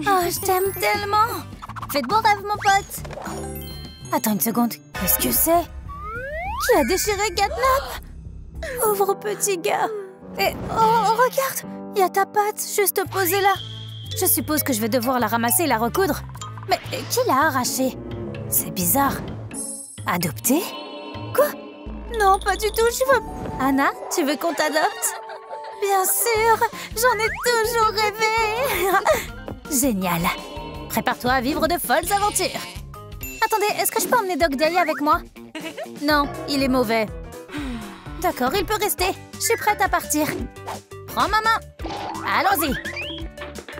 Oh, je t'aime tellement. Fais de beaux rêves, mon pote. Attends une seconde. Qu'est-ce que c'est? Qui a déchiré Catnap? Pauvre petit gars. Et oh, regarde. Il y a ta patte juste posée là. Je suppose que je vais devoir la ramasser et la recoudre. Mais qui l'a arrachée? C'est bizarre. Adopter? Quoi? Non, pas du tout, je veux... Anna, tu veux qu'on t'adopte? Bien sûr, j'en ai toujours rêvé. Génial. Prépare-toi à vivre de folles aventures. Attendez, est-ce que je peux emmener Dog Day avec moi? Non, il est mauvais. D'accord, il peut rester. Je suis prête à partir. Prends ma main. Allons-y.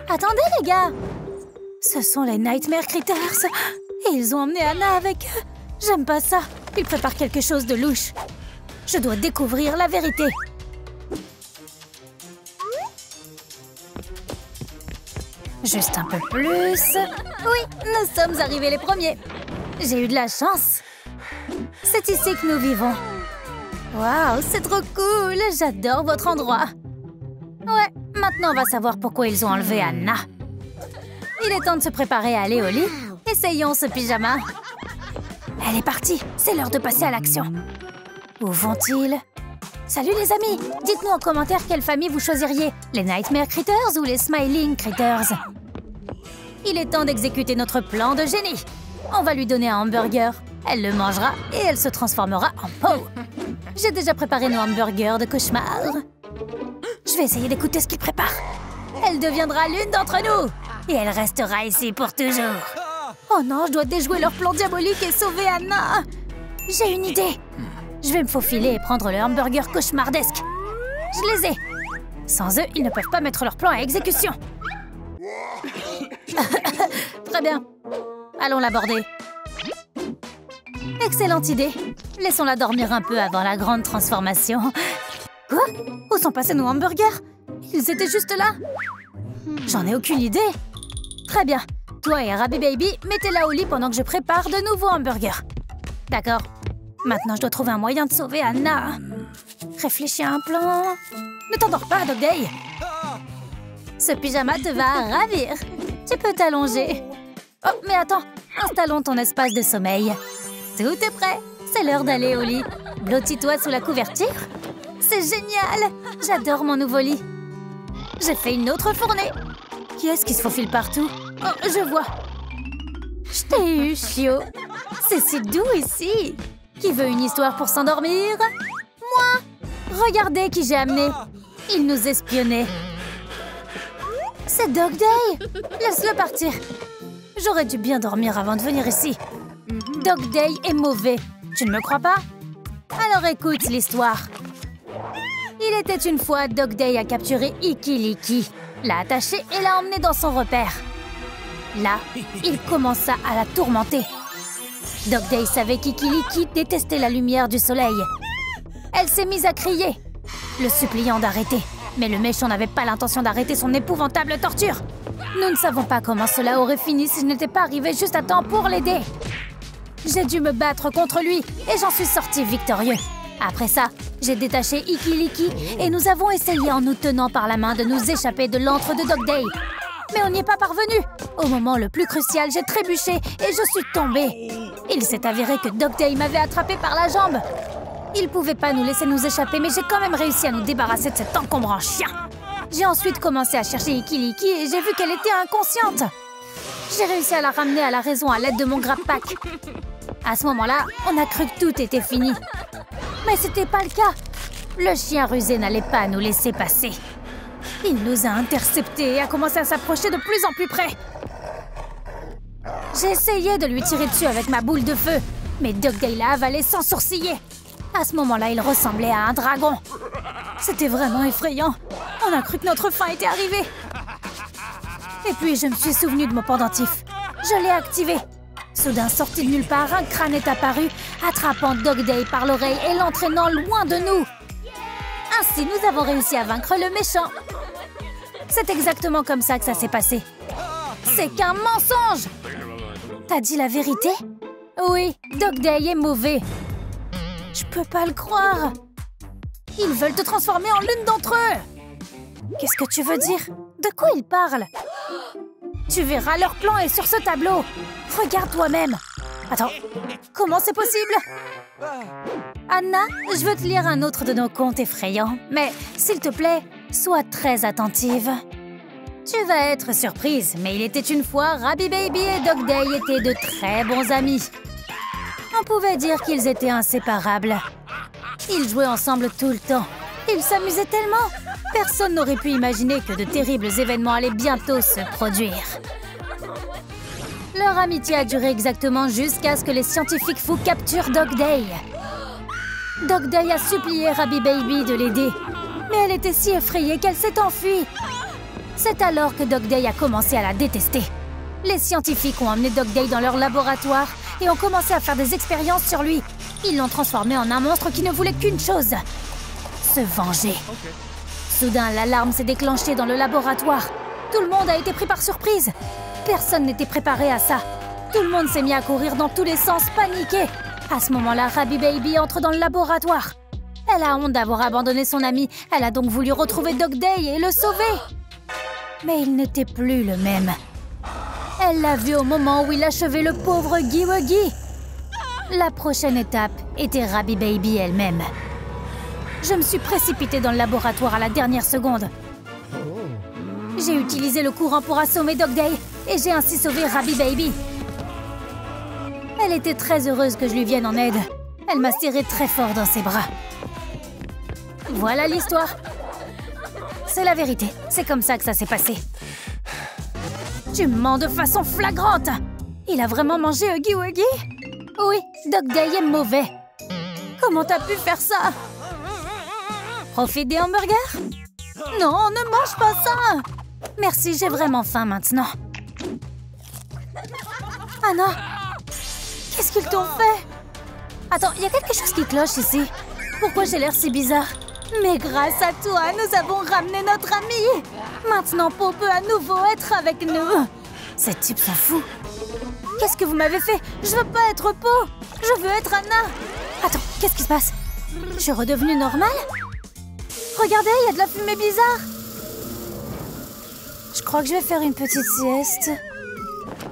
Attendez, les gars. Ce sont les Nightmare Critters. Et ils ont emmené Anna avec eux. J'aime pas ça. Ils préparent quelque chose de louche. Je dois découvrir la vérité. Juste un peu plus. Oui, nous sommes arrivés les premiers. J'ai eu de la chance. C'est ici que nous vivons. Waouh, c'est trop cool. J'adore votre endroit. Ouais, maintenant on va savoir pourquoi ils ont enlevé Anna. Il est temps de se préparer à aller au lit. Essayons ce pyjama. Elle est partie. C'est l'heure de passer à l'action. Où vont-ils? Salut les amis! Dites-nous en commentaire quelle famille vous choisiriez, les Nightmare Critters ou les Smiling Critters. Il est temps d'exécuter notre plan de génie. On va lui donner un hamburger. Elle le mangera et elle se transformera en peau. J'ai déjà préparé nos hamburgers de cauchemar. Je vais essayer d'écouter ce qu'il prépare. Elle deviendra l'une d'entre nous. Et elle restera ici pour toujours. Oh non, je dois déjouer leur plan diabolique et sauver Anna. J'ai une idée. Je vais me faufiler et prendre le hamburger cauchemardesque. Je les ai. Sans eux, ils ne peuvent pas mettre leur plan à exécution. Très bien. Allons l'aborder. Excellente idée. Laissons-la dormir un peu avant la grande transformation. Quoi? Où sont passés nos hamburgers? Ils étaient juste là. J'en ai aucune idée. Très bien. Toi et Rabbit Baby, mettez-la au lit pendant que je prépare de nouveaux hamburgers. D'accord. Maintenant, je dois trouver un moyen de sauver Anna. Réfléchis à un plan. Ne t'endors pas, Dog Day. Ce pyjama te va ravir. Tu peux t'allonger. Oh, mais attends. Installons ton espace de sommeil. Tout est prêt. C'est l'heure d'aller au lit. Blottis-toi sous la couverture. C'est génial. J'adore mon nouveau lit. J'ai fait une autre fournée. Qui est-ce qui se faufile partout? Oh, je vois. Je t'ai eu, chiot. C'est si doux ici. Qui veut une histoire pour s'endormir? Moi! Regardez qui j'ai amené. Il nous espionnait. C'est Dog Day. Laisse-le partir. J'aurais dû bien dormir avant de venir ici. Dog Day est mauvais. Tu ne me crois pas? Alors écoute l'histoire. Il était une fois, Dog Day a capturé Iki Liki, l'a attaché et l'a emmené dans son repère. Là, il commença à la tourmenter. Dog Day savait qu'Iki Liki détestait la lumière du soleil. Elle s'est mise à crier, le suppliant d'arrêter. Mais le méchant n'avait pas l'intention d'arrêter son épouvantable torture. Nous ne savons pas comment cela aurait fini si je n'étais pas arrivée juste à temps pour l'aider. J'ai dû me battre contre lui et j'en suis sortie victorieux. Après ça, j'ai détaché Iki Liki et nous avons essayé en nous tenant par la main de nous échapper de l'antre de Dog Day. Mais on n'y est pas parvenu. Au moment le plus crucial, j'ai trébuché et je suis tombée. Il s'est avéré que Dog Day m'avait attrapé par la jambe. Il pouvait pas nous laisser nous échapper, mais j'ai quand même réussi à nous débarrasser de cet encombrant chien. J'ai ensuite commencé à chercher Iki Liki et j'ai vu qu'elle était inconsciente. J'ai réussi à la ramener à la raison à l'aide de mon grab-pack. À ce moment-là, on a cru que tout était fini. Mais c'était pas le cas. Le chien rusé n'allait pas nous laisser passer. Il nous a interceptés et a commencé à s'approcher de plus en plus près. J'ai essayé de lui tirer dessus avec ma boule de feu, mais Dog Day l'a avalé sans sourciller. À ce moment-là, il ressemblait à un dragon. C'était vraiment effrayant. On a cru que notre fin était arrivée. Et puis, je me suis souvenu de mon pendentif. Je l'ai activé. Soudain, sorti de nulle part, un crâne est apparu, attrapant Dog Day par l'oreille et l'entraînant loin de nous. Ainsi, nous avons réussi à vaincre le méchant. C'est exactement comme ça que ça s'est passé. C'est qu'un mensonge! T'as dit la vérité? Oui, Dog Day est mauvais. Je peux pas le croire. Ils veulent te transformer en l'une d'entre eux. Qu'est-ce que tu veux dire? De quoi ils parlent? Tu verras, leur plan est sur ce tableau. Regarde toi-même. Attends, comment c'est possible? Anna, je veux te lire un autre de nos contes effrayants. Mais, s'il te plaît, sois très attentive. Tu vas être surprise, mais il était une fois, Rabi Baby et Dog Day étaient de très bons amis. On pouvait dire qu'ils étaient inséparables. Ils jouaient ensemble tout le temps. Ils s'amusaient tellement. Personne n'aurait pu imaginer que de terribles événements allaient bientôt se produire. Leur amitié a duré exactement jusqu'à ce que les scientifiques fous capturent Dog Day. Dog Day a supplié Rabi Baby de l'aider, mais elle était si effrayée qu'elle s'est enfuie. C'est alors que Dog Day a commencé à la détester. Les scientifiques ont emmené Dog Day dans leur laboratoire et ont commencé à faire des expériences sur lui. Ils l'ont transformé en un monstre qui ne voulait qu'une chose: se venger. Soudain, l'alarme s'est déclenchée dans le laboratoire. Tout le monde a été pris par surprise. Personne n'était préparé à ça. Tout le monde s'est mis à courir dans tous les sens, paniqué. À ce moment-là, Rabi Baby entre dans le laboratoire. Elle a honte d'avoir abandonné son ami. Elle a donc voulu retrouver Dog Day et le sauver. Mais il n'était plus le même. Elle l'a vu au moment où il achevait le pauvre Gi Wuggy. La prochaine étape était Rabi Baby elle-même. Je me suis précipitée dans le laboratoire à la dernière seconde. J'ai utilisé le courant pour assommer Dog Day et j'ai ainsi sauvé Rabi Baby. Elle était très heureuse que je lui vienne en aide. Elle m'a serré très fort dans ses bras. Voilà l'histoire. C'est la vérité. C'est comme ça que ça s'est passé. Tu mens de façon flagrante. Il a vraiment mangé Huggy Wuggy? Oui, Dog Day est mauvais. Comment t'as pu faire ça? Profite des hamburgers? Non, ne mange pas ça! Merci, j'ai vraiment faim maintenant. Anna, qu'est-ce qu'ils t'ont fait? Attends, il y a quelque chose qui cloche ici. Pourquoi j'ai l'air si bizarre? Mais grâce à toi, nous avons ramené notre ami. Maintenant, Po peut à nouveau être avec nous. Ces types sont fous. Qu'est-ce que vous m'avez fait? Je veux pas être Po. Je veux être Anna. Attends, qu'est-ce qui se passe? Je suis redevenue normale? Regardez, il y a de la fumée bizarre. Je crois que je vais faire une petite sieste.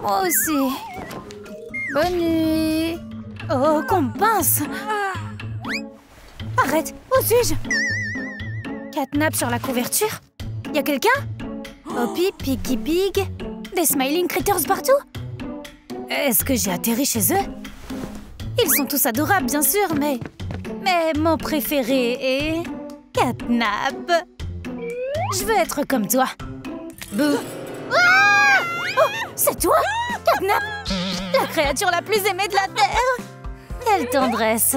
Moi aussi. Bonne nuit. Oh, qu'on me pince. Arrête, où suis-je? Catnap sur la couverture? Y a quelqu'un? Hoppy, Piggy Pig, des Smiling Critters partout? Est-ce que j'ai atterri chez eux? Ils sont tous adorables, bien sûr, mais mon préféré est... Catnap. Je veux être comme toi. Bouh. Ah! Oh, c'est toi, Catnap? La créature la plus aimée de la Terre. Quelle tendresse.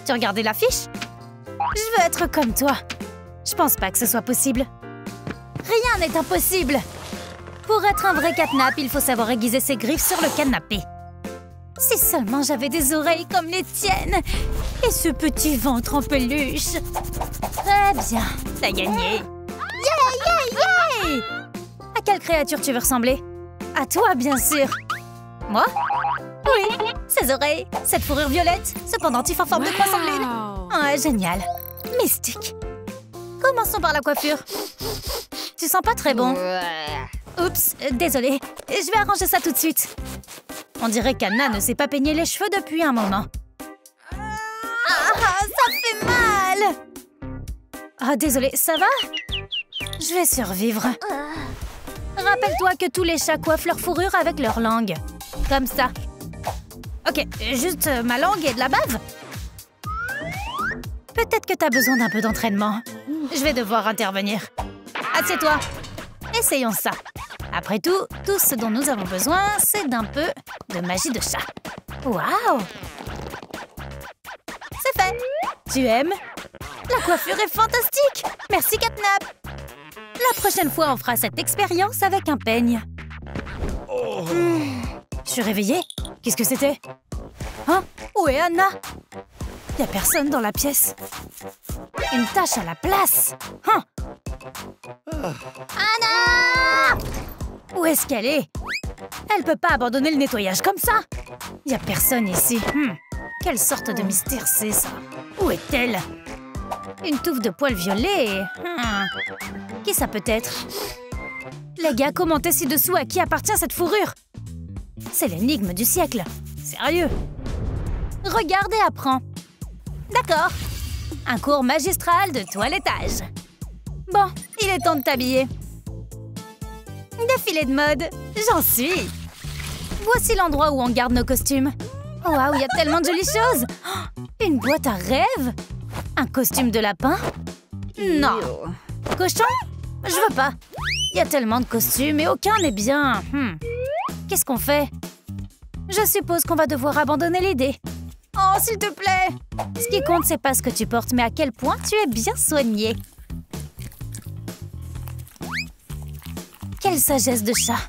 Tu regardais l'affiche? Je veux être comme toi. Je pense pas que ce soit possible. Rien n'est impossible. Pour être un vrai Catnap, il faut savoir aiguiser ses griffes sur le canapé. Si seulement j'avais des oreilles comme les tiennes et ce petit ventre en peluche. Très bien, t'as gagné. Yay! À quelle créature tu veux ressembler? À toi, bien sûr. Moi? Oui, ces oreilles, cette fourrure violette, ce pendentif en forme de croissant de lune. Ah, génial. Mystique. Commençons par la coiffure. Tu sens pas très bon. Oups, désolée. Je vais arranger ça tout de suite. On dirait qu'Anna ne s'est pas peigné les cheveux depuis un moment. Ah, ça fait mal! Ah, désolée, ça va? Je vais survivre. Rappelle-toi que tous les chats coiffent leur fourrure avec leur langue. Comme ça. Ok, juste ma langue et de la bave? Peut-être que t'as besoin d'un peu d'entraînement. Je vais devoir intervenir. Assieds-toi. Essayons ça. Après tout ce dont nous avons besoin, c'est d'un peu de magie de chat. Waouh! C'est fait! Tu aimes? La coiffure est fantastique! Merci, Catnap! La prochaine fois, on fera cette expérience avec un peigne. Je suis réveillée? Qu'est-ce que c'était? Hein? Où est Anna? Y a personne dans la pièce. Une tache à la place. Hein? Anna! Où est-ce qu'elle est? Elle peut pas abandonner le nettoyage comme ça. Y a personne ici. Quelle sorte de mystère c'est ça? Où est-elle? Une touffe de poils violets. Qui ça peut être? Les gars, commentez ci-dessous à qui appartient cette fourrure. C'est l'énigme du siècle. Sérieux. Regarde et apprends. D'accord. Un cours magistral de toilettage. Bon, il est temps de t'habiller. Défilé de mode, j'en suis. Voici l'endroit où on garde nos costumes. Waouh, il y a tellement de jolies choses. Oh, une boîte à rêves. Un costume de lapin. Non. Cochon? Je veux pas. Il y a tellement de costumes et aucun n'est bien. Qu'est-ce qu'on fait? Je suppose qu'on va devoir abandonner l'idée. Oh, s'il te plaît! Ce qui compte, c'est pas ce que tu portes, mais à quel point tu es bien soigné. Quelle sagesse de chat!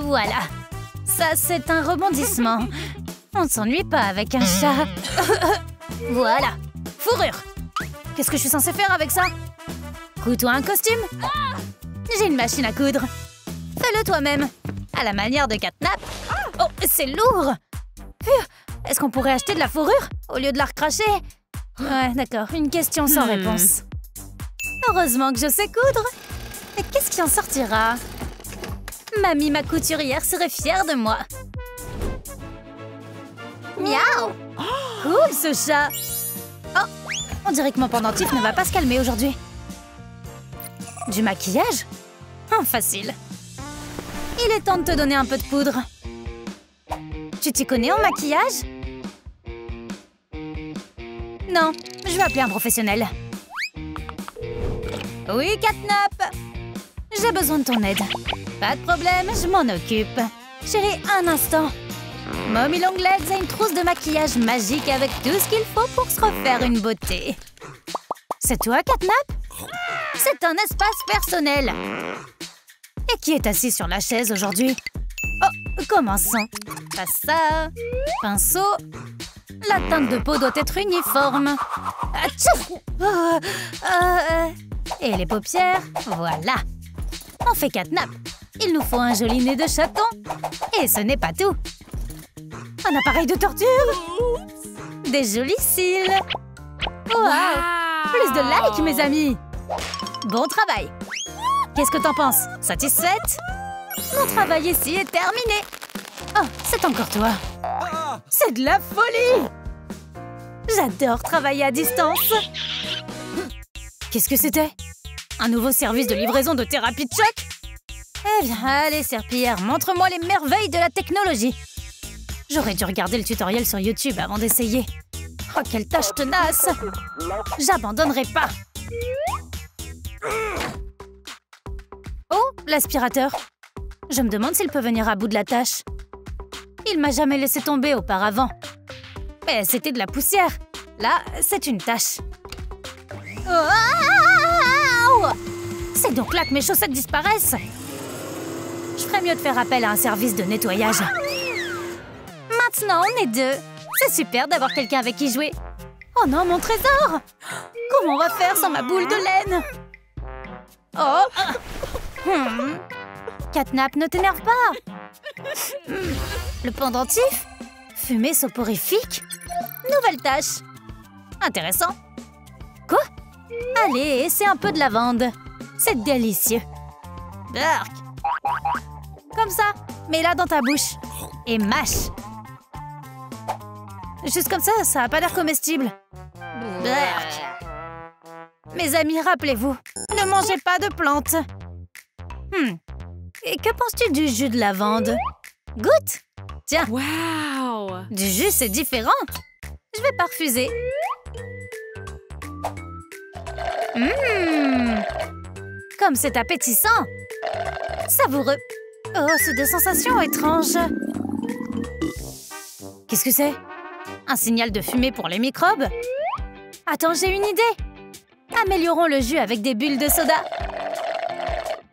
Voilà. Ça, c'est un rebondissement. On ne s'ennuie pas avec un chat. Voilà. Fourrure. Qu'est-ce que je suis censée faire avec ça? Couds-toi un costume? J'ai une machine à coudre. Fais-le toi-même. À la manière de Catnap. Oh, c'est lourd! Est-ce qu'on pourrait acheter de la fourrure au lieu de la recracher? Ouais, d'accord. Une question sans réponse. Heureusement que je sais coudre. Et qu'est-ce qui en sortira? Mamie, ma couturière, serait fière de moi. Miaou! Cool, ce chat! Oh, on dirait que mon pendentif ne va pas se calmer aujourd'hui. Du maquillage? Facile. Il est temps de te donner un peu de poudre. Tu t'y connais en maquillage? Non, je vais appeler un professionnel. Oui, Catnap? J'ai besoin de ton aide. Pas de problème, je m'en occupe. Chérie, un instant. Mommy Longlegs a une trousse de maquillage magique avec tout ce qu'il faut pour se refaire une beauté. C'est toi, Catnap? C'est un espace personnel. Et qui est assis sur la chaise aujourd'hui? Oh, commençons. Pas ça. Pinceau. La teinte de peau doit être uniforme. Et les paupières, voilà. On fait Catnap. Il nous faut un joli nez de chaton. Et ce n'est pas tout. Un appareil de torture. Des jolis cils. Wow. Plus de likes, mes amis. Bon travail. Qu'est-ce que t'en penses? Satisfaite? Mon travail ici est terminé. Oh, c'est encore toi. C'est de la folie! J'adore travailler à distance. Qu'est-ce que c'était? Un nouveau service de livraison de thérapie de choc? Eh bien, allez, serpillière, montre-moi les merveilles de la technologie. J'aurais dû regarder le tutoriel sur YouTube avant d'essayer. Oh, quelle tâche tenace! J'abandonnerai pas. Oh, l'aspirateur. Je me demande s'il peut venir à bout de la tâche. Il m'a jamais laissé tomber auparavant. Mais c'était de la poussière. Là, c'est une tache. Oh, c'est donc là que mes chaussettes disparaissent. Je ferais mieux de faire appel à un service de nettoyage. Maintenant, on est deux. C'est super d'avoir quelqu'un avec qui jouer. Oh non, mon trésor! Comment on va faire sans ma boule de laine? Oh! Catnap, ne t'énerve pas. Le pendentif? Fumée soporifique? Nouvelle tâche. Intéressant. Quoi? Allez, essaie un peu de lavande. C'est délicieux. Burk. Comme ça, mets-la dans ta bouche. Et mâche. Juste comme ça, ça n'a pas l'air comestible. Burk. Mes amis, rappelez-vous, ne mangez pas de plantes. Et que penses-tu du jus de lavande? Goûte. Tiens. Wow! Du jus, c'est différent. Je vais pas refuser. Comme c'est appétissant. Savoureux. Oh, c'est des sensations étranges. Qu'est-ce que c'est? Un signal de fumée pour les microbes? Attends, j'ai une idée. Améliorons le jus avec des bulles de soda.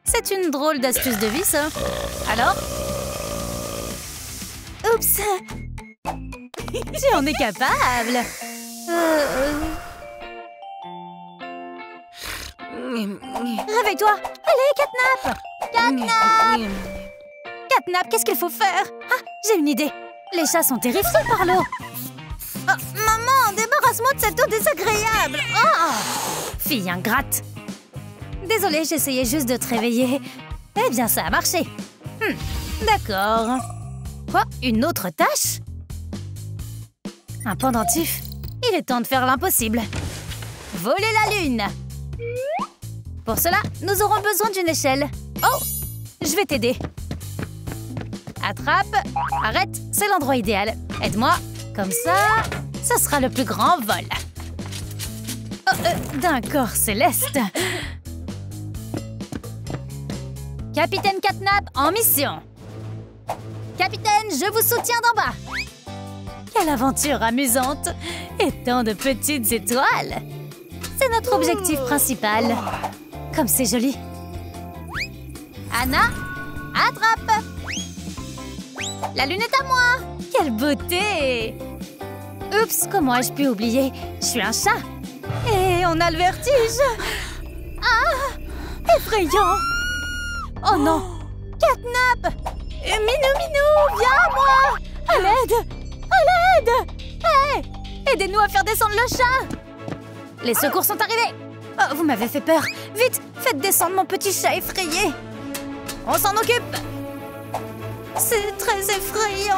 C'est une drôle d'astuce de vie, ça. Alors? Oups! J'en ai capable! Réveille-toi! Allez, Catnap! Catnap! Catnap, qu'est-ce qu'il faut faire? Ah, j'ai une idée! Les chats sont terrifiés par l'eau! Oh, maman, débarrasse-moi de cette eau désagréable! Oh! Fille ingrate! Désolée, j'essayais juste de te réveiller. Eh bien, ça a marché. D'accord. Quoi? Une autre tâche? Un pendentif? Il est temps de faire l'impossible. Voler la lune! Pour cela, nous aurons besoin d'une échelle. Oh! Je vais t'aider. Attrape. Arrête, c'est l'endroit idéal. Aide-moi. Comme ça, ça sera le plus grand vol. Oh, d'un corps céleste. Capitaine Catnap en mission. Capitaine, je vous soutiens d'en bas. Quelle aventure amusante. Et tant de petites étoiles. C'est notre objectif principal. Comme c'est joli. Anna, attrape. La lune est à moi. Quelle beauté. Oups, comment ai-je pu oublier? Je suis un chat. Et on a le vertige. Ah, effrayant. Oh non. Catnap. Minou, viens à moi. À l'aide. À l'aide. Hé, aidez-nous à faire descendre le chat. Les secours sont arrivés. Oh, vous m'avez fait peur. Vite, faites descendre mon petit chat effrayé. On s'en occupe. C'est très effrayant.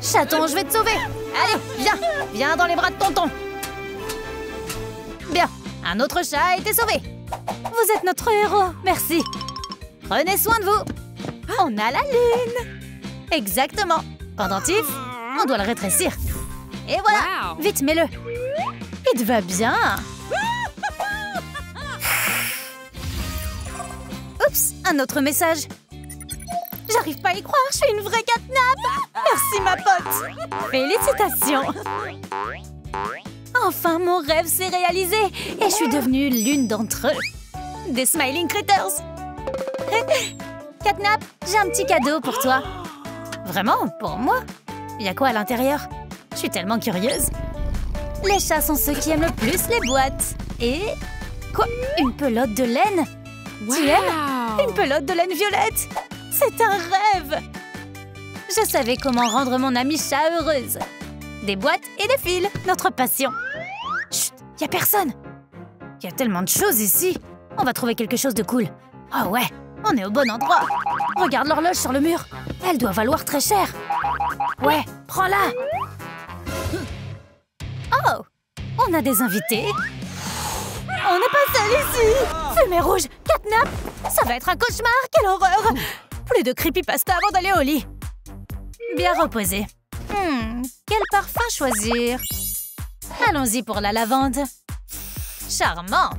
Chaton, je vais te sauver. Allez, viens dans les bras de tonton. Bien, un autre chat a été sauvé. Vous êtes notre héros, merci. Prenez soin de vous. On a la lune. Exactement. Pendentif, on doit le rétrécir. Et voilà, vite, mets-le. Il te va bien. Oups, un autre message. J'arrive pas à y croire, je suis une vraie Catnap. Merci, ma pote. Félicitations. Enfin, mon rêve s'est réalisé. Et je suis devenue l'une d'entre eux. Des Smiling Critters. Catnap, j'ai un petit cadeau pour toi. Vraiment? Pour moi? Il y a quoi à l'intérieur? Je suis tellement curieuse. Les chats sont ceux qui aiment le plus les boîtes. Et... quoi? Une pelote de laine? Tu aimes? Une pelote de laine violette? C'est un rêve! Je savais comment rendre mon amie chat heureuse. Des boîtes et des fils, notre passion. Chut, y a personne. Il y a tellement de choses ici. On va trouver quelque chose de cool. Oh ouais, on est au bon endroit. Regarde l'horloge sur le mur. Elle doit valoir très cher. Ouais, prends-la. Oh, on a des invités. On n'est pas seul ici. Fumée rouge, Catnap. Ça va être un cauchemar, quelle horreur. Plus de creepypasta avant d'aller au lit. Bien reposé. Quel parfum choisir? Allons-y pour la lavande. Charmant.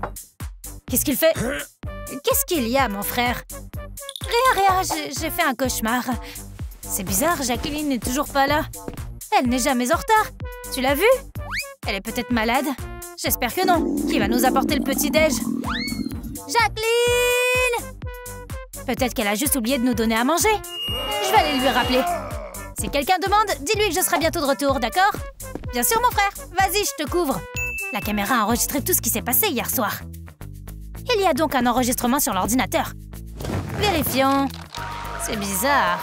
Qu'est-ce qu'il fait? Qu'est-ce qu'il y a, mon frère? Rien, j'ai fait un cauchemar. C'est bizarre, Jacqueline n'est toujours pas là. Elle n'est jamais en retard. Tu l'as vue? Elle est peut-être malade. J'espère que non. Qui va nous apporter le petit-déj? Jacqueline! Peut-être qu'elle a juste oublié de nous donner à manger. Je vais aller lui rappeler. Si quelqu'un demande, dis-lui que je serai bientôt de retour, d'accord? Bien sûr, mon frère. Vas-y, je te couvre. La caméra a enregistré tout ce qui s'est passé hier soir. Il y a donc un enregistrement sur l'ordinateur. Vérifions. C'est bizarre.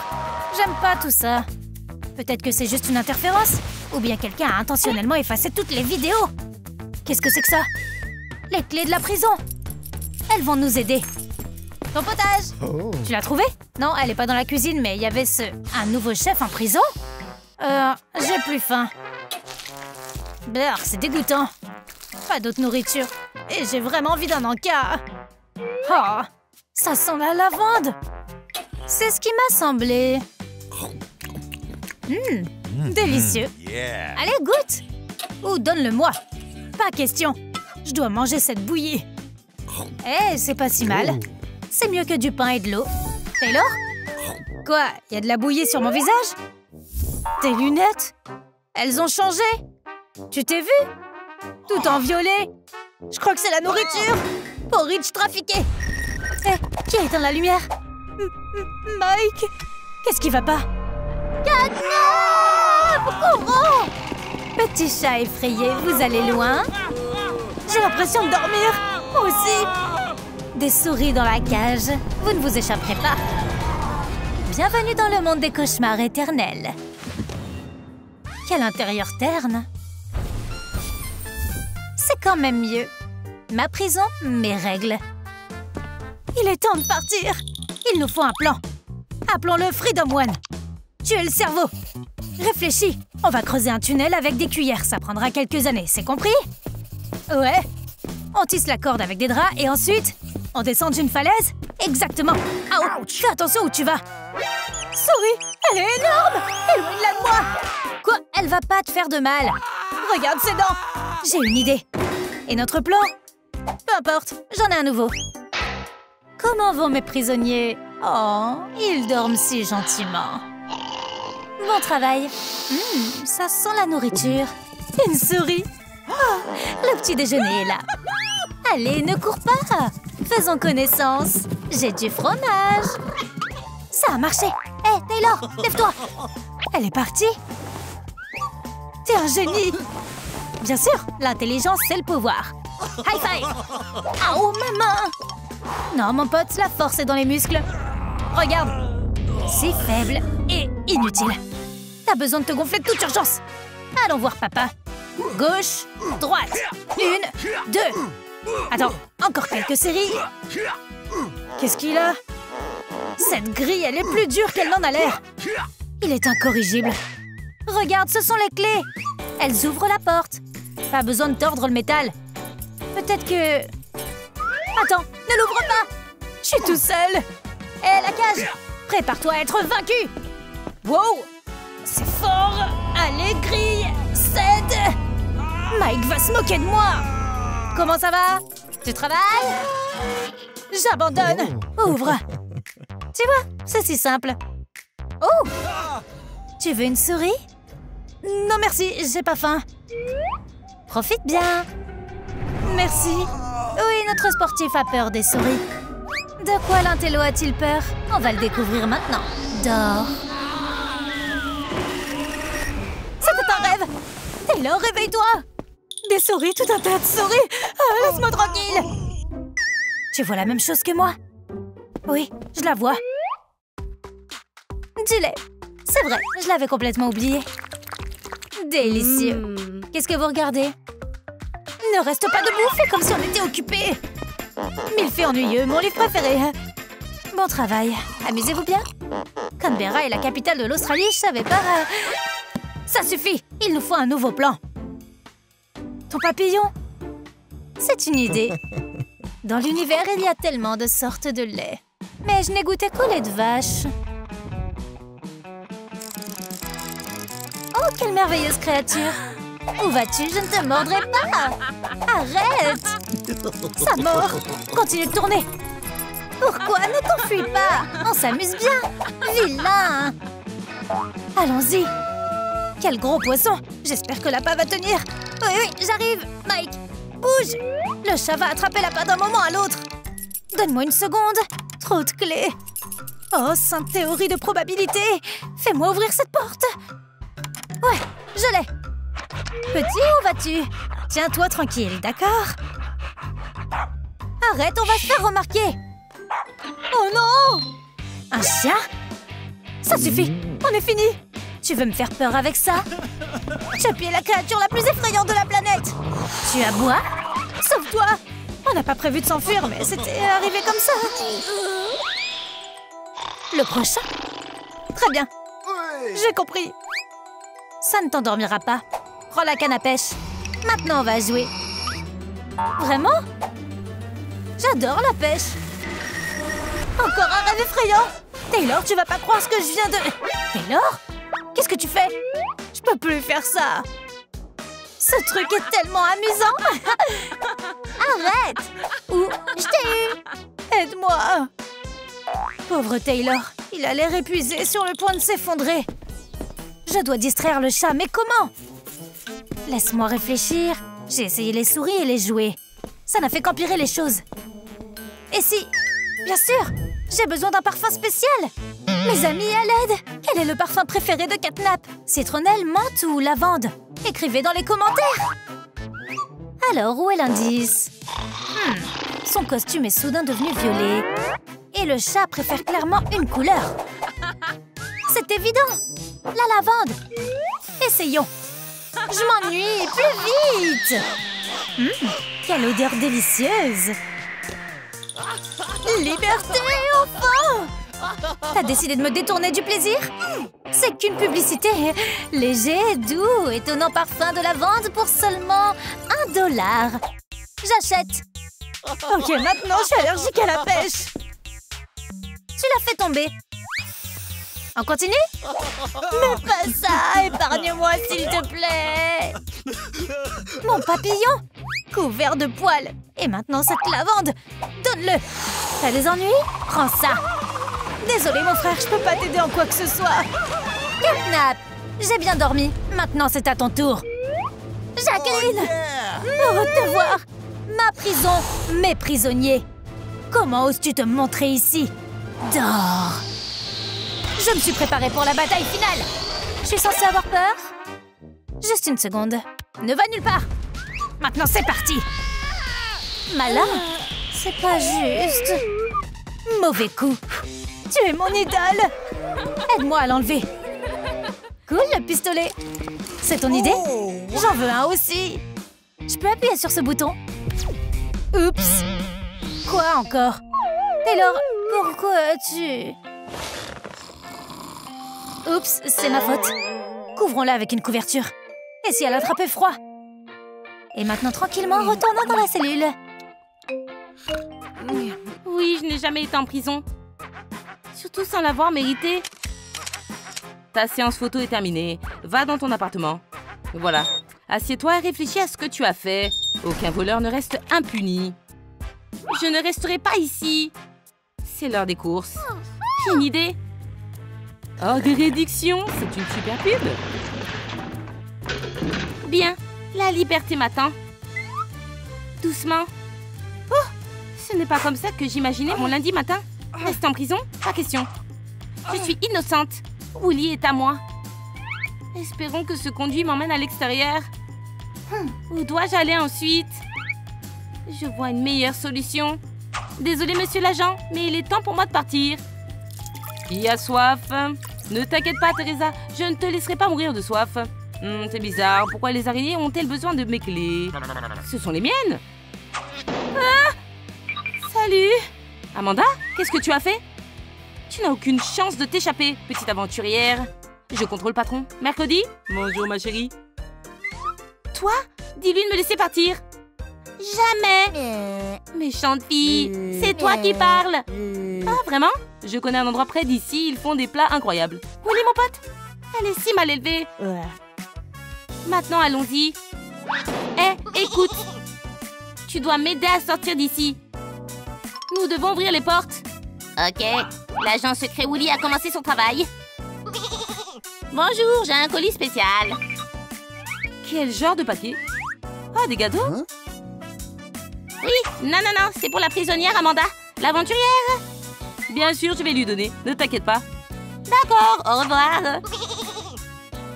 J'aime pas tout ça. Peut-être que c'est juste une interférence? Ou bien quelqu'un a intentionnellement effacé toutes les vidéos? Qu'est-ce que c'est que ça? Les clés de la prison. Elles vont nous aider. Ton potage. Tu l'as trouvé? Non, elle est pas dans la cuisine, mais il y avait un nouveau chef en prison? J'ai plus faim. Brr, c'est dégoûtant. Pas d'autre nourriture. Et j'ai vraiment envie d'un encas. Oh, ça sent la lavande. C'est ce qui m'a semblé. Délicieux. Allez, goûte. Ou donne-le-moi. Pas question. Je dois manger cette bouillie. Eh, c'est pas si mal. C'est mieux que du pain et de l'eau. Taylor? Quoi? Y a de la bouillie sur mon visage? Tes lunettes? Elles ont changé? Tu t'es vu? Tout en violet. Je crois que c'est la nourriture. Porridge trafiqué. Eh, qui a éteint la lumière? Mike? Qu'est-ce qui va pas? Catnap! Courons! Petit chat effrayé, vous allez loin? J'ai l'impression de dormir. Moi aussi. Des souris dans la cage. Vous ne vous échapperez pas. Bienvenue dans le monde des cauchemars éternels. Quel intérieur terne. C'est quand même mieux. Ma prison, mes règles. Il est temps de partir. Il nous faut un plan. Appelons-le Freedom One. Tu es le cerveau. Réfléchis. On va creuser un tunnel avec des cuillères. Ça prendra quelques années, c'est compris? Ouais. On tisse la corde avec des draps et ensuite, on descend d'une falaise. Exactement. Ouch. Fais attention où tu vas. Souris, elle est énorme. Éloigne-la de moi. Quoi? Elle va pas te faire de mal. Regarde ses dents. J'ai une idée. Et notre plan? Peu importe, j'en ai un nouveau. Comment vont mes prisonniers? Oh, ils dorment si gentiment. Bon travail. Ça sent la nourriture. Une souris. Oh, le petit déjeuner est là. Allez, ne cours pas. Faisons connaissance. J'ai du fromage. Ça a marché. Hé, Taylor, lève-toi. Elle est partie. T'es un génie. Bien sûr, l'intelligence, c'est le pouvoir. High five. Oh, ma main. Non, mon pote, la force est dans les muscles. Regarde. C'est faible et inutile. T'as besoin de te gonfler de toute urgence. Allons voir papa. Gauche, droite. 1, 2. Attends, encore quelques séries. Qu'est-ce qu'il a? Cette grille, elle est plus dure qu'elle n'en a l'air. Il est incorrigible. Regarde, ce sont les clés. Elles ouvrent la porte. Pas besoin de tordre le métal. Peut-être que... Attends, ne l'ouvre pas. Je suis tout seul. Hé, la cage. Prépare-toi à être vaincu. Wow. C'est fort. Allez, grille. Cède. Mike va se moquer de moi. Comment ça va? Tu travailles? J'abandonne. Ouvre. Tu vois, c'est si simple. Oh! Tu veux une souris? Non merci, j'ai pas faim. Profite bien. Merci. Oui, notre sportif a peur des souris. De quoi l'intello a-t-il peur? On va le découvrir maintenant. Dors. C'était un rêve. Taylor, réveille-toi. Des souris, tout un tas de souris. Ah, laisse-moi tranquille. Tu vois la même chose que moi? Oui, je la vois. Du lait. C'est vrai, je l'avais complètement oublié. Délicieux. Qu'est-ce que vous regardez? Ne reste pas debout, fais comme si on était occupés. Millefeuille ennuyeux, mon livre préféré. Bon travail. Amusez-vous bien. Canberra est la capitale de l'Australie, je savais pas... Ça suffit, il nous faut un nouveau plan. Ton papillon? C'est une idée. Dans l'univers, il y a tellement de sortes de lait. Mais je n'ai goûté qu'au lait de vache. Oh, quelle merveilleuse créature! Où vas-tu? Je ne te mordrai pas! Arrête! Ça mord! Continue de tourner! Pourquoi? Ne t'enfuis pas! On s'amuse bien! Vilain! Allons-y! Quel gros poisson! J'espère que l'appât va tenir! Oui, oui, j'arrive! Mike! Bouge! Le chat va attraper l'appât d'un moment à l'autre! Donne-moi une seconde! Trop de clés! Oh, sainte théorie de probabilité! Fais-moi ouvrir cette porte! Ouais, je l'ai! Petit, où vas-tu? Tiens-toi tranquille, d'accord? Arrête, on va se faire remarquer! Oh non! Un chien? Ça suffit, on est fini! Tu veux me faire peur avec ça? Chubby est la créature la plus effrayante de la planète! Tu aboies? Sauve-toi! On n'a pas prévu de s'enfuir, mais c'était arrivé comme ça! Le prochain? Très bien, j'ai compris! Ça ne t'endormira pas. Prends la canne à pêche. Maintenant, on va jouer. Vraiment? J'adore la pêche. Encore un rêve effrayant. Taylor, tu vas pas croire ce que je viens de... Taylor? Qu'est-ce que tu fais? Je peux plus faire ça. Ce truc est tellement amusant. Arrête. Ou je t'ai eu. Aide-moi. Pauvre Taylor. Il a l'air épuisé, sur le point de s'effondrer. Je dois distraire le chat, mais comment? Laisse-moi réfléchir. J'ai essayé les souris et les jouets. Ça n'a fait qu'empirer les choses. Et si... Bien sûr, j'ai besoin d'un parfum spécial. Mes amis, à l'aide. Quel est le parfum préféré de Catnap? Citronnelle, menthe ou lavande? Écrivez dans les commentaires. Alors, où est l'indice? Son costume est soudain devenu violet. Et le chat préfère clairement une couleur. C'est évident. La lavande. Essayons. Je m'ennuie. Plus vite. Quelle odeur délicieuse! Liberté, enfin! T'as décidé de me détourner du plaisir? C'est qu'une publicité. Léger, doux, étonnant parfum de lavande pour seulement $1. J'achète. Ok, maintenant je suis allergique à la pêche. Tu l'as fait tomber. On continue? Mais pas ça! Épargne-moi, s'il te plaît! Mon papillon! Couvert de poils! Et maintenant cette lavande! Donne-le! T'as des ennuis? Prends ça! Désolé, mon frère, je peux pas t'aider en quoi que ce soit! Catnap! J'ai bien dormi. Maintenant, c'est à ton tour. Jacqueline! Heureux de te voir! Ma prison, mes prisonniers! Comment oses-tu te montrer ici? Dors! Je me suis préparée pour la bataille finale. Je suis censée avoir peur? Juste une seconde. Ne va nulle part. Maintenant, c'est parti. Malin. C'est pas juste. Mauvais coup. Tu es mon idole. Aide-moi à l'enlever. Cool, le pistolet. C'est ton idée? J'en veux un aussi. Je peux appuyer sur ce bouton? Oups. Quoi encore? Taylor, pourquoi as-tu... Oups, c'est ma faute. Couvrons-la avec une couverture. Et si elle attrapait froid? Et maintenant, tranquillement, retournons dans la cellule. Oui, je n'ai jamais été en prison. Surtout sans l'avoir mérité. Ta séance photo est terminée. Va dans ton appartement. Voilà. Assieds-toi et réfléchis à ce que tu as fait. Aucun voleur ne reste impuni. Je ne resterai pas ici. C'est l'heure des courses. J'ai une idée. Oh, des réductions. C'est une super pub. Bien. La liberté m'attend. Doucement. Oh, ce n'est pas comme ça que j'imaginais mon lundi matin. Rester en prison? Pas question. Je suis innocente. Willy est à moi. Espérons que ce conduit m'emmène à l'extérieur. Où dois-je aller ensuite? Je vois une meilleure solution. Désolé, monsieur l'agent, mais il est temps pour moi de partir. Qui a soif? Ne t'inquiète pas, Teresa. Je ne te laisserai pas mourir de soif. C'est bizarre. Pourquoi les araignées ont-elles besoin de mes clés? Ce sont les miennes. Ah! Salut. Amanda, qu'est-ce que tu as fait? Tu n'as aucune chance de t'échapper, petite aventurière. Je contrôle patron. Mercredi? Bonjour, ma chérie. Toi? Dis-lui de me laisser partir. Jamais. Méchante fille. C'est toi qui parles. Ah, vraiment? Je connais un endroit près d'ici. Ils font des plats incroyables. Où est mon pote? Elle est si mal élevée. Maintenant, allons-y. Hé, écoute. Tu dois m'aider à sortir d'ici. Nous devons ouvrir les portes. Ok. L'agent secret Willy a commencé son travail. Bonjour, j'ai un colis spécial. Quel genre de papier? Ah, des gâteaux? Oui, non, c'est pour la prisonnière Amanda, l'aventurière. Bien sûr, je vais lui donner, ne t'inquiète pas. D'accord, au revoir.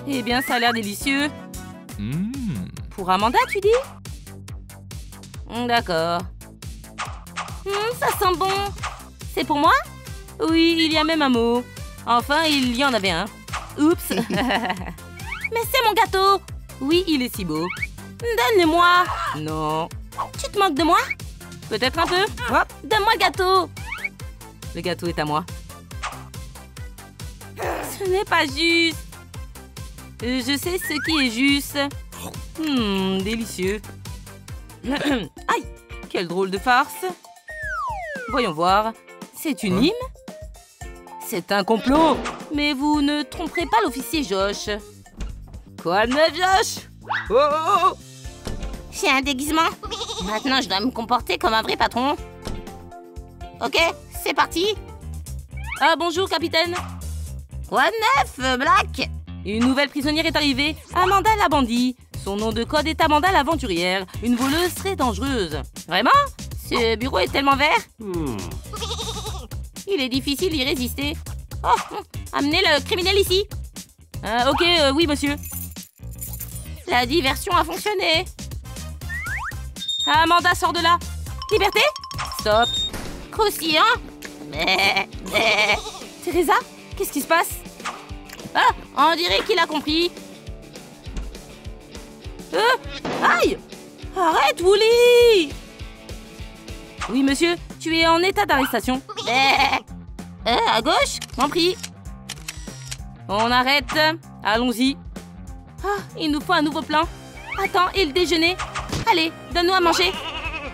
Eh bien, ça a l'air délicieux. Pour Amanda, tu dis? D'accord. Ça sent bon. C'est pour moi? Oui, il y a même un mot. Enfin, il y en avait un. Oups. Mais c'est mon gâteau. Oui, il est si beau. Donne-le-moi. Non. Tu te moques de moi? Peut-être un peu. Hop. Donne-moi le gâteau. Le gâteau est à moi. Ce n'est pas juste. Je sais ce qui est juste. Délicieux. Aïe, quelle drôle de farce. Voyons voir. C'est une hymne? C'est un complot. Mais vous ne tromperez pas l'officier Josh. Quoi de neuf, Josh? Oh! J'ai un déguisement. Maintenant, je dois me comporter comme un vrai patron. Ok, c'est parti. Ah, bonjour, capitaine. Quoi de neuf, Black? Une nouvelle prisonnière est arrivée. Amanda la bandit. Son nom de code est Amanda l'aventurière. Une voleuse très dangereuse. Vraiment? Ce bureau est tellement vert. Il est difficile d'y résister. Oh, amenez le criminel ici. Ok, oui, monsieur. La diversion a fonctionné. Amanda, sors de là. Liberté? Stop. Croustillant? Teresa, qu'est-ce qui se passe? Ah, on dirait qu'il a compris. Aïe! Arrête, Woolly! Oui, monsieur, tu es en état d'arrestation. À gauche, m'en prie. On arrête. Allons-y. Ah, il nous faut un nouveau plan. Attends, et le déjeuner? Allez, donne-nous à manger.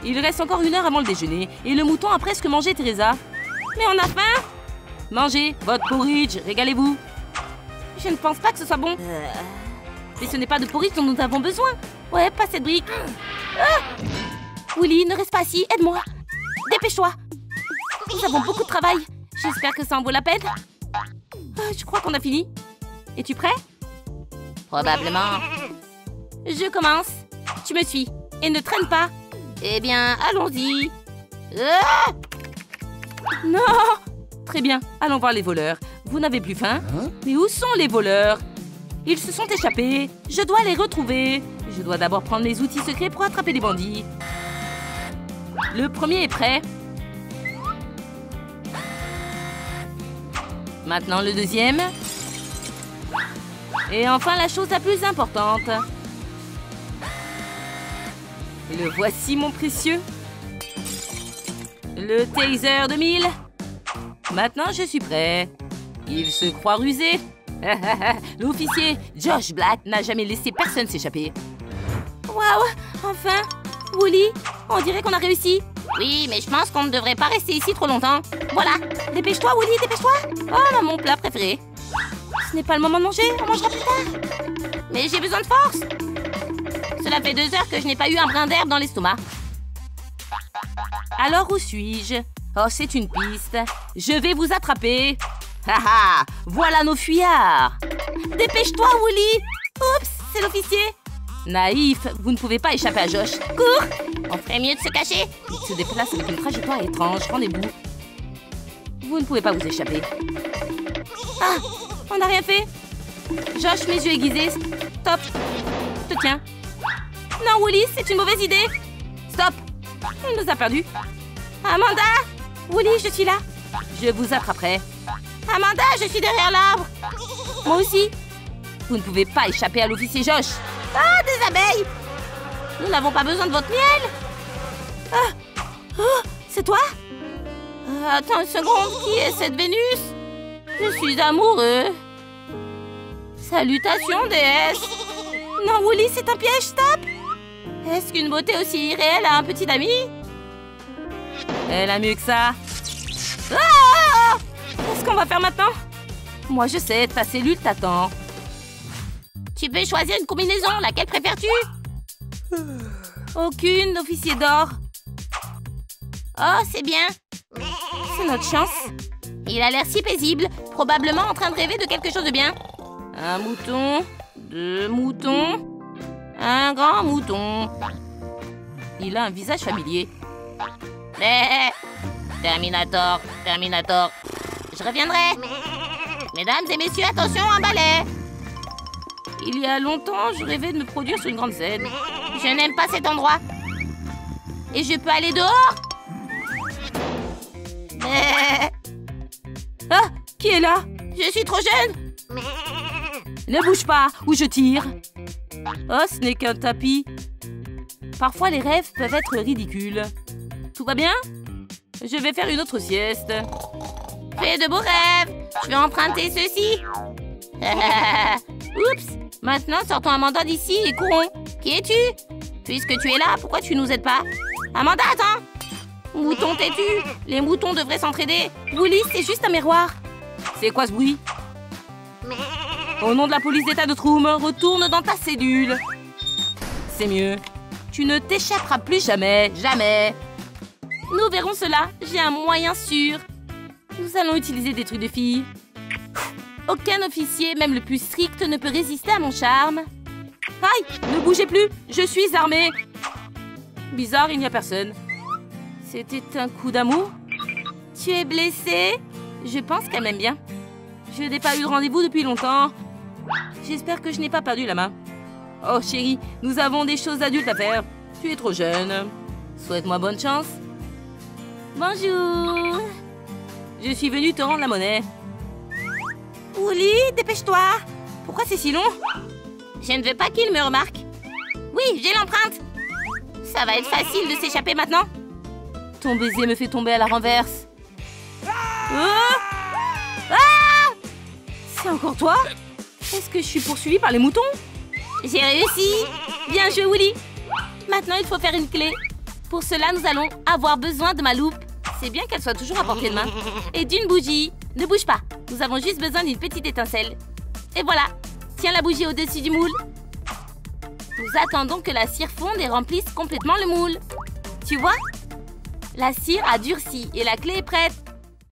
Il reste encore 1 heure avant le déjeuner. Et le mouton a presque mangé, Teresa. Mais on a faim. Mangez votre porridge, régalez-vous. Je ne pense pas que ce soit bon. Mais ce n'est pas de porridge dont nous avons besoin. Ouais, pas cette brique. Ah! Woolly, ne reste pas assis, aide-moi. Dépêche-toi. Nous avons beaucoup de travail. J'espère que ça en vaut la peine. Je crois qu'on a fini. Es-tu prêt? Probablement. Je commence. Tu me suis. Et ne traîne pas. Eh bien, allons-y. Ah! Non! Très bien, allons voir les voleurs. Vous n'avez plus faim? Mais où sont les voleurs? Ils se sont échappés. Je dois les retrouver. Je dois d'abord prendre les outils secrets pour attraper les bandits. Le premier est prêt. Maintenant le deuxième. Et enfin la chose la plus importante. Le voici mon précieux. Le taser 2000. Maintenant je suis prêt. Il se croit rusé. L'officier Josh Black n'a jamais laissé personne s'échapper. Waouh, enfin. Woolly, on dirait qu'on a réussi. Oui, mais je pense qu'on ne devrait pas rester ici trop longtemps. Voilà, dépêche-toi Woolly, dépêche-toi. Oh, mon plat préféré. Ce n'est pas le moment de manger, on mangera plus tard. Mais j'ai besoin de force. Cela fait 2 heures que je n'ai pas eu un brin d'herbe dans l'estomac. Alors où suis-je? Oh, c'est une piste. Je vais vous attraper. Haha, voilà nos fuyards. Dépêche-toi Woolly. Oups, c'est l'officier. Naïf, vous ne pouvez pas échapper à Josh. Cours! On ferait mieux de se cacher. Il se déplace avec une trajectoire étrange. Rendez-vous. Vous ne pouvez pas vous échapper. Ah! On n'a rien fait. Josh, mes yeux aiguisés. Stop. Je te tiens. Non, Woolly, c'est une mauvaise idée. Stop. Il nous a perdus. Amanda! Woolly, je suis là. Je vous attraperai. Amanda, je suis derrière l'arbre. Moi aussi. Vous ne pouvez pas échapper à l'officier Josh. Ah, des abeilles! Nous n'avons pas besoin de votre miel. Ah. Oh, c'est toi? Attends une seconde, qui est cette Vénus? Je suis amoureux. Salutations, déesse. Non, Woolly, c'est un piège, stop. Est-ce qu'une beauté aussi irréelle a un petit ami? Elle a mieux que ça. Ah! Qu'est-ce qu'on va faire maintenant? Moi, je sais, ta cellule t'attend. Tu peux choisir une combinaison, laquelle préfères-tu? Aucune, officier d'or. Oh, c'est bien. C'est notre chance. Il a l'air si paisible, probablement en train de rêver de quelque chose de bien. Un mouton, 2 moutons, un grand mouton. Il a un visage familier. Terminator, Terminator. Je reviendrai. Mesdames et messieurs, attention, un balai. Il y a longtemps, je rêvais de me produire sur une grande scène. Je n'aime pas cet endroit. Et je peux aller dehors? Ah, qui est là? Je suis trop jeune. Ne bouge pas, ou je tire. Oh, ce n'est qu'un tapis. Parfois, les rêves peuvent être ridicules. Tout va bien? Je vais faire une autre sieste. Fais de beaux rêves. Je vais emprunter ceci. Oups. Maintenant, sortons Amanda d'ici et courons. Qui es-tu? Puisque tu es là, pourquoi tu nous aides pas? Amanda, attends. Mouton têtu. Les moutons devraient s'entraider. Woolly, c'est juste un miroir. C'est quoi ce bruit? Au nom de la police d'État de Troum, retourne dans ta cellule. C'est mieux. Tu ne t'échapperas plus jamais, jamais. Nous verrons cela. J'ai un moyen sûr. Nous allons utiliser des trucs de filles. Aucun officier, même le plus strict, ne peut résister à mon charme. Aïe, ne bougez plus, je suis armée. Bizarre, il n'y a personne. C'était un coup d'amour? Tu es blessée? Je pense qu'elle m'aime bien. Je n'ai pas eu de rendez-vous depuis longtemps. J'espère que je n'ai pas perdu la main. Oh chérie, nous avons des choses adultes à faire. Tu es trop jeune. Souhaite-moi bonne chance. Bonjour. Je suis venue te rendre la monnaie. Woolly, dépêche-toi. Pourquoi c'est si long? Je ne veux pas qu'il me remarque. Oui, j'ai l'empreinte. Ça va être facile de s'échapper maintenant. Ton baiser me fait tomber à la renverse. Oh! Ah! C'est encore toi? Est-ce que je suis poursuivie par les moutons? J'ai réussi! Bien joué, Willy! Maintenant, il faut faire une clé. Pour cela, nous allons avoir besoin de ma loupe. C'est bien qu'elle soit toujours à portée de main. Et d'une bougie. Ne bouge pas. Nous avons juste besoin d'une petite étincelle. Et voilà. Tiens la bougie au-dessus du moule. Nous attendons que la cire fonde et remplisse complètement le moule. Tu vois? La cire a durci et la clé est prête.